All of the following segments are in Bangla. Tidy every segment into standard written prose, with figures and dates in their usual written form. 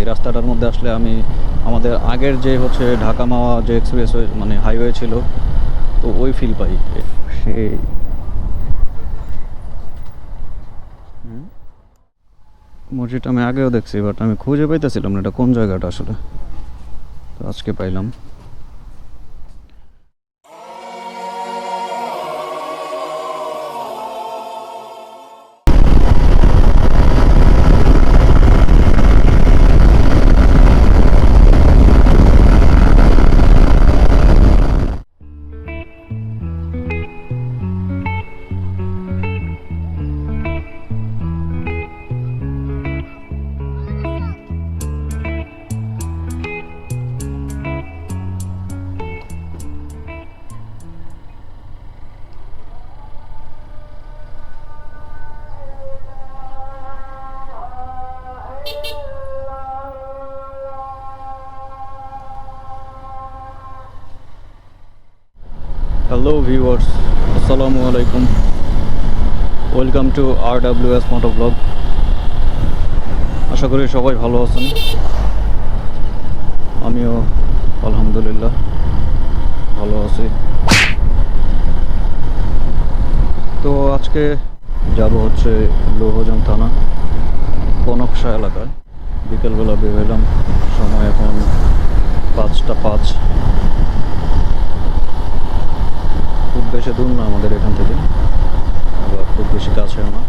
এই রাস্তাটার মধ্যে আসলে আমি আমাদের আগের যে হচ্ছে ঢাকা মাওয়া যে এক্সপ্রেসওয়ে মানে হাইওয়ে ছিল, তো ওই ফিল পাই সেই। মসজিদটা আমি আগেও দেখছি, বাট আমি খুঁজে পাইতেছিলাম না এটা কোন জায়গাটা আসলে, তো আজকে পাইলাম। হ্যালো ভিউয়ার্স, আসসালামু আলাইকুম। Welcome to RWS Moto blog. আশা করি সবাই ভালো আছেন, আমিও আলহামদুলিল্লাহ ভালো আছি। তো আজকে যাব হচ্ছে লৌহজং থানা কনকশা এলাকায়। বিকেলবেলা বের হইলাম, সময় এখন 5টা 5। খুব বেশি দূর না আমাদের এখান থেকে, আবার খুব বেশি কাছেও না।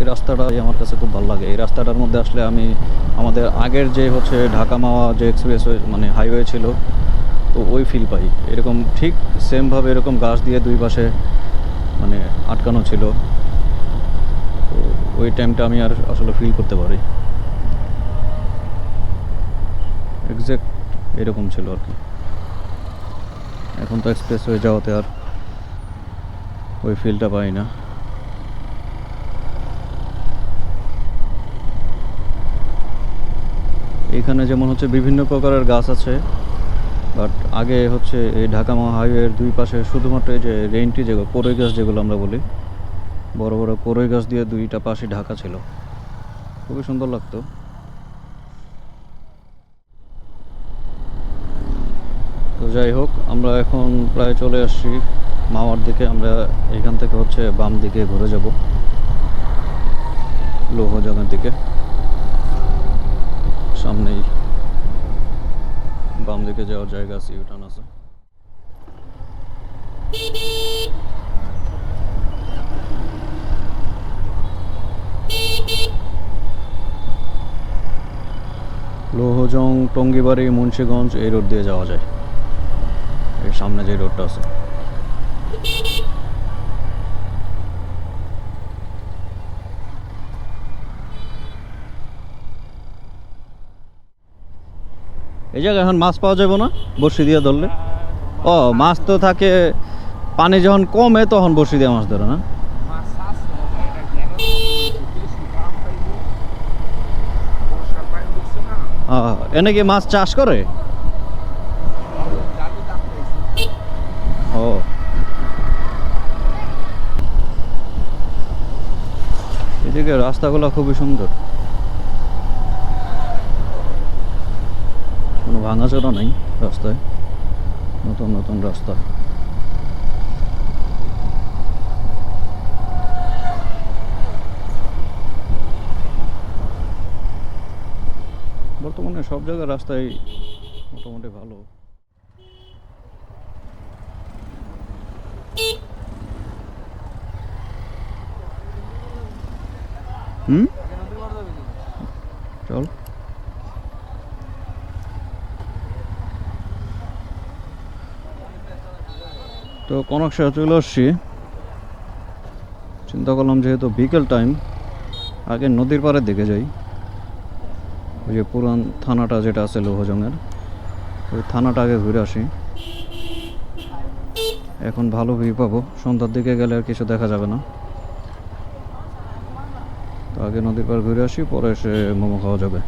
এই রাস্তাটাই আমার কাছে খুব ভালো লাগে। এই রাস্তাটার মধ্যে আসলে আমি আমাদের আগের যে হচ্ছে ঢাকা মাওয়া যে এক্সপ্রেসওয়ে মানে হাইওয়ে ছিল, তো ওই ফিল পাই। এরকম ঠিক সেমভাবে এরকম গাছ দিয়ে দুই পাশে মানে আটকানো ছিল, তো ওই টাইমটা আমি আর আসলে ফিল করতে পারি। এক্স্যাক্ট এরকম ছিল আর কি। এখন তো এক্সপ্রেসওয়ে যাওয়াতে আর ওই ফিলটা পাই না। এখানে যেমন হচ্ছে বিভিন্ন প্রকারের গাছ আছে, বাট আগে হচ্ছে এই ঢাকা মাওয়া হাইওয়ের দুই পাশে শুধুমাত্র এই যে রেইনটি যেগুলো কড়ই গাছ যেগুলো আমরা বলি, বড় বড় কড়ই গাছ দিয়ে দুইটা পাশে ঢাকা ছিল, খুবই সুন্দর লাগতো। তো যাই হোক, আমরা এখন প্রায় চলে আসছি মাওয়ার দিকে। আমরা এখান থেকে হচ্ছে বাম দিকে ঘুরে যাব লৌহজংয়ের দিকে। সামনেই বাম দিকে যাওয়ার জায়গা আছে, ইউটার্ন আছে। লৌহজং, টঙ্গিবাড়ি, মুন্সিগঞ্জ এই রোড দিয়ে যাওয়া যায়। এর সামনে যে রোডটা আছে, এই জায়গায় এখন মাছ পাওয়া যাবে না বড়শি দিয়ে ধরলে? ও, মাছ তো থাকে পানি যখন কমে তখন বড়শি দিয়ে মাছ ধরে না? এনে কি মাছ চাষ করে? ও, এদিকে রাস্তাগুলো খুবই সুন্দর, কোনো ভাঙাচোরা নেই রাস্তায়, নতুন নতুন রাস্তা। বর্তমানে সব জায়গায় রাস্তায় মোটামুটি ভালো। হুম, চল। তো কনকশা চলে আসছি। চিন্তা করলাম যেহেতু বিকেল টাইম, আগে নদীর পাড়ের দিকে যাই। ওই যে পুরান থানাটা যেটা আছে লৌহজংয়ের, ওই থানাটা আগে ঘুরে আসি। এখন ভালো ভিউ পাবো, সন্ধ্যার দিকে গেলে আর কিছু দেখা যাবে না। তো আগে নদীর পাড় ঘুরে আসি, পরে এসে মোমো খাওয়া যাবে।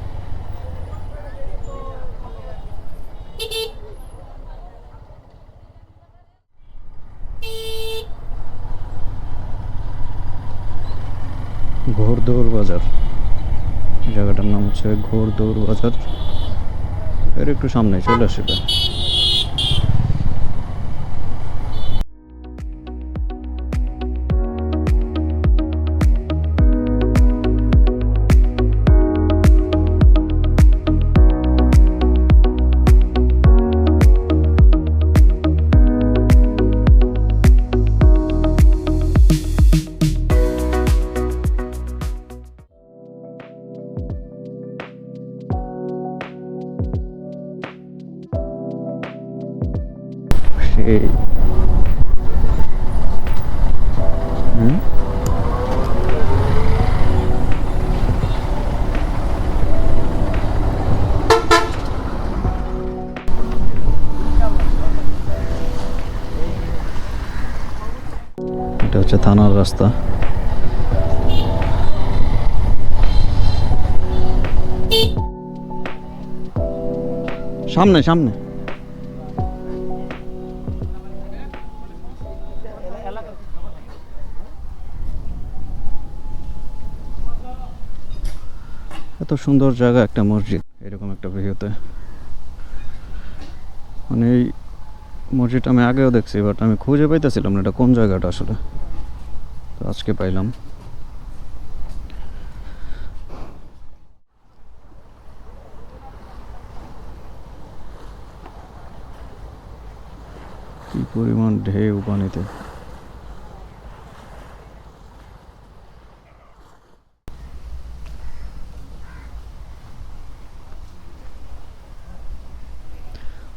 ঘোড়দৌড় বাজার, জায়গাটার নাম হচ্ছে ঘোড়দৌড় বাজার। এর একটু সামনে চলে আসবে। সেই হুম, এটা হচ্ছে থানার রাস্তা। সামনে সামনে। এত সুন্দর জায়গা একটা মসজিদ, এরকম একটা ভিউতে। মানে এই মসজিদ আমি আগেও দেখছি, বাট আমি খুঁজে পাইতেছিলাম না এটা কোন জায়গাটা আসলে। তো আজকে পাইলাম। কি পরিমাণ ঢেউ পানিতে।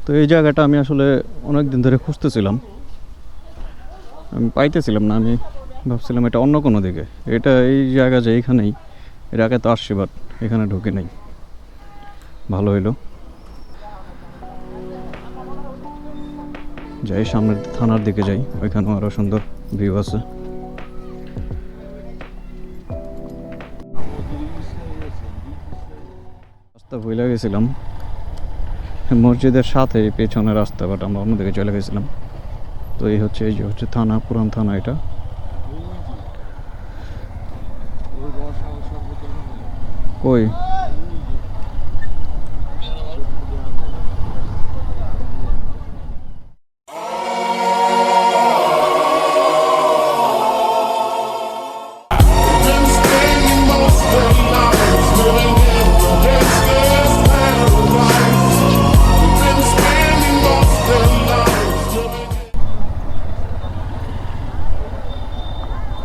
তো এই জায়গাটা আমি আসলে অনেক দিন ধরে খুঁজতেছিলাম, আমি পাইতেছিলাম না। আমি ভাবছিলাম এটা অন্য কোনো দিকে, এটা এই জায়গা যে এইখানেই। এর আগে তো আসছি, বাট এখানে ঢুকে নাই। ভালো হইলো। যাই সামনের থানার দিকে যাই, ওইখানেও আরও সুন্দর ভিউ আছে। রাস্তা ভুলে গেছিলাম, মসজিদের সাথে পেছনে রাস্তা, বাট আমরা অন্যদিকে চলে গেছিলাম। তো এই হচ্ছে, এই যে হচ্ছে থানা, পুরান থানা এটা। কই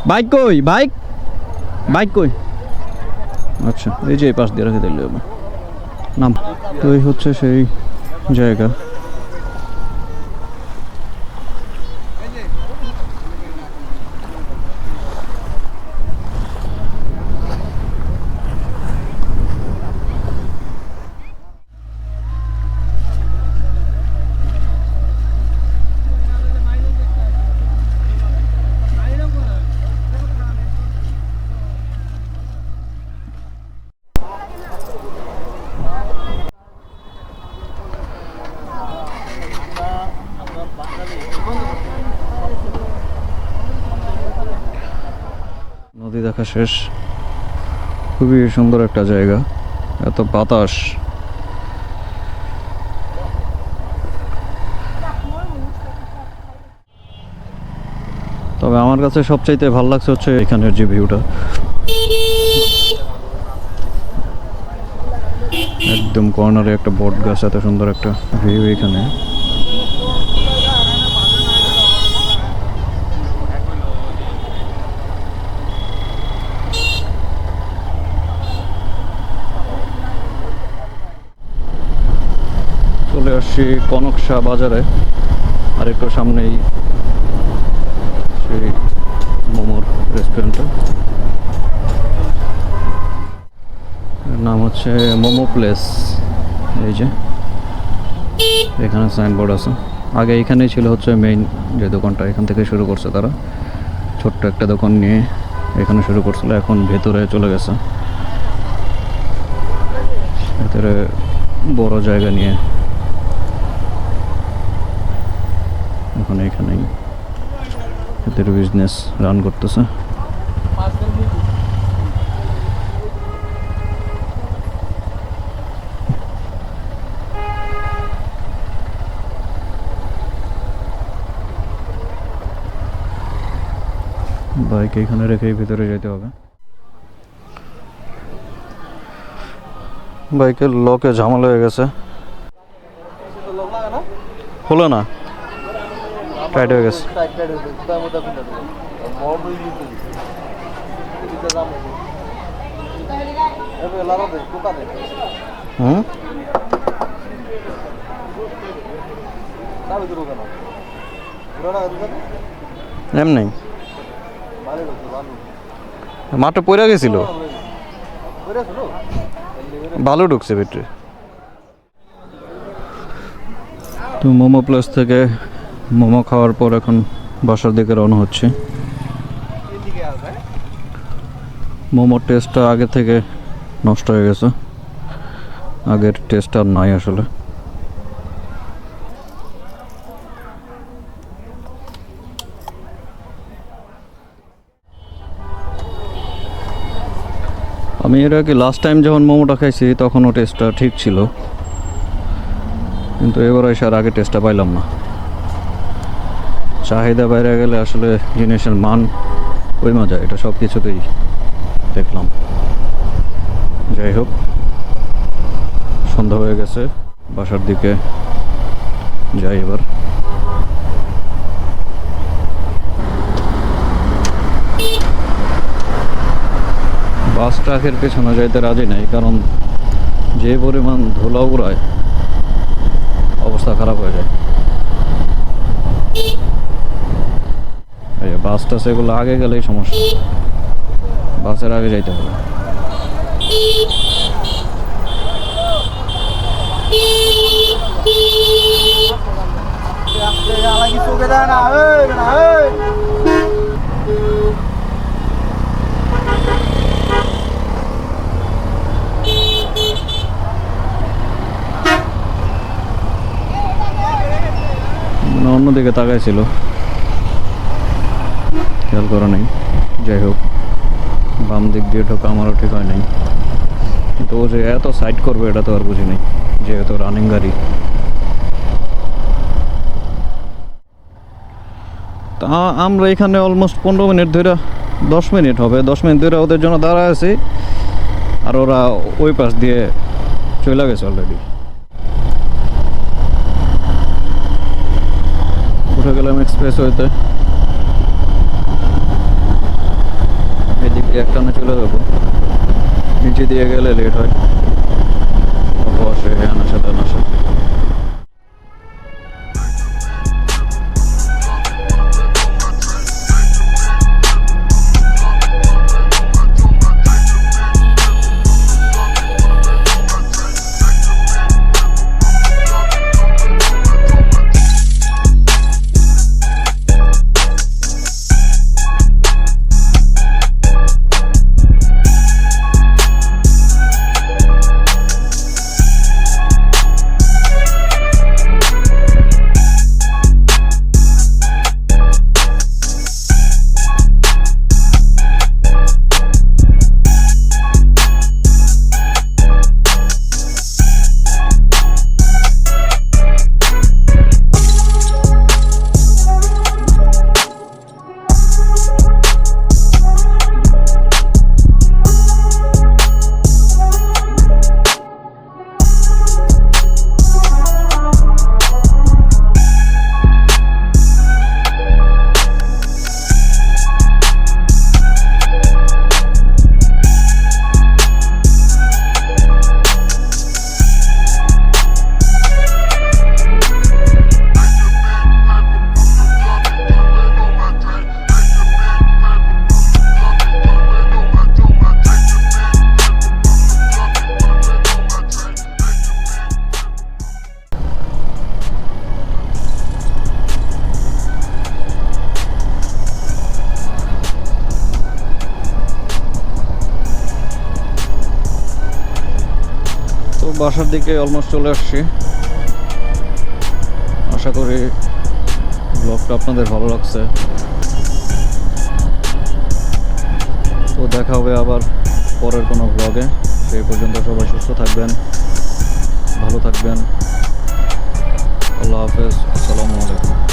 বাইক কই, বাইক বাইক কই? আচ্ছা, এই যে এই পাশ দিয়ে রেখে দিলে হবে। নাম। তো এই হচ্ছে সেই জায়গা। নদী দেখা শেষ। খুবই সুন্দর একটা জায়গা, এত বাতাস। তবে আমার কাছে সবচাইতে ভালো লাগছে হচ্ছে এখানের যে ভিউটা, একদম কর্নারে একটা বট গাছ, এত সুন্দর একটা ভিউ এখানে। আসছি কনকশা বাজারে, আর একটু সামনেই সেই মোমোর রেস্টুরেন্টটা, নাম হচ্ছে মোমো প্লেস। এই যে এখানে সাইনবোর্ড আছে। আগে এখানেই ছিল হচ্ছে মেইন যে দোকানটা, এখান থেকে শুরু করছে তারা, ছোট্ট একটা দোকান নিয়ে এখানে শুরু করছিল, এখন ভেতরে চলে গেছে, ভেতরে বড় জায়গা নিয়ে এখন এখানেই ভেতরে বিজনেস রান করতেছে। বাইক এখানে রেখেই ভিতরে যেতে হবে। বাইকের লকে ঝামেলা হয়ে গেছে, হলো না, টাইট হয়ে গেছে। হুম, এমনি মাঠে পড়ে গেছিল, ভালো ঢুকছে ভিতরে। তো মোমো প্লেস থেকে মোমো খাওয়ার পর এখন বাসার দিকে রওনা হচ্ছে। মোমোর টেস্টটা আগে থেকে নষ্ট হয়ে গেছে, আগের টেস্ট আর নাই আসলে। আমি এর আগে লাস্ট টাইম যখন মোমোটা খাইছি তখনও টেস্টটা ঠিক ছিল, কিন্তু এবার আসার আগে টেস্টটা পাইলাম না। চাহিদা বাইরে গেলে আসলে জিনিসের মান কমে যায়, এটা সব কিছুতেই দেখলাম। যাই হোক, সন্ধ্যা হয়ে গেছে, বাসার দিকে যাই এবার। বাস ট্রাকের পেছনে যাইতে রাজি নাই, কারণ যে পরিমাণ ধুলা উড়ায় অবস্থা খারাপ হয়ে যায়। এই বাস টাস এগুলো আগে গেলেই সমস্যা, বাসের আগে যাইতে হবে। অন্যদিকে তাকাইছিল, খেয়াল করা নেই। যাই হোক, বাম দিক দিয়ে ঢোকা আমারও ঠিক হয় নাই, কিন্তু ও যে এত সাইড করবে এটা তো আর বুঝি নাই, যেহেতু রানিং গাড়ি। তা আমরা এখানে অলমোস্ট 15 মিনিট ধরে, 10 মিনিট হবে, 10 মিনিট ধরে ওদের জন্য দাঁড়ায় আছি, আর ওরা ওই পাশ দিয়ে চলে গেছে অলরেডি। উঠে গেলাম এক্সপ্রেসওয়েতে, এদিক দিয়ে একটানে চলে যাবো, নিচে দিয়ে গেলে লেট হয়, বসে আনার সাথে আনার সাথে। বাসার দিকে অলমোস্ট চলে আসছি। আশা করি ব্লগটা আপনাদের ভালো লাগছে। তো দেখা হবে আবার পরের কোনো ব্লগে। সেই পর্যন্ত সবাই সুস্থ থাকবেন, ভালো থাকবেন। আল্লাহ হাফেজ, আসসালামু আলাইকুম।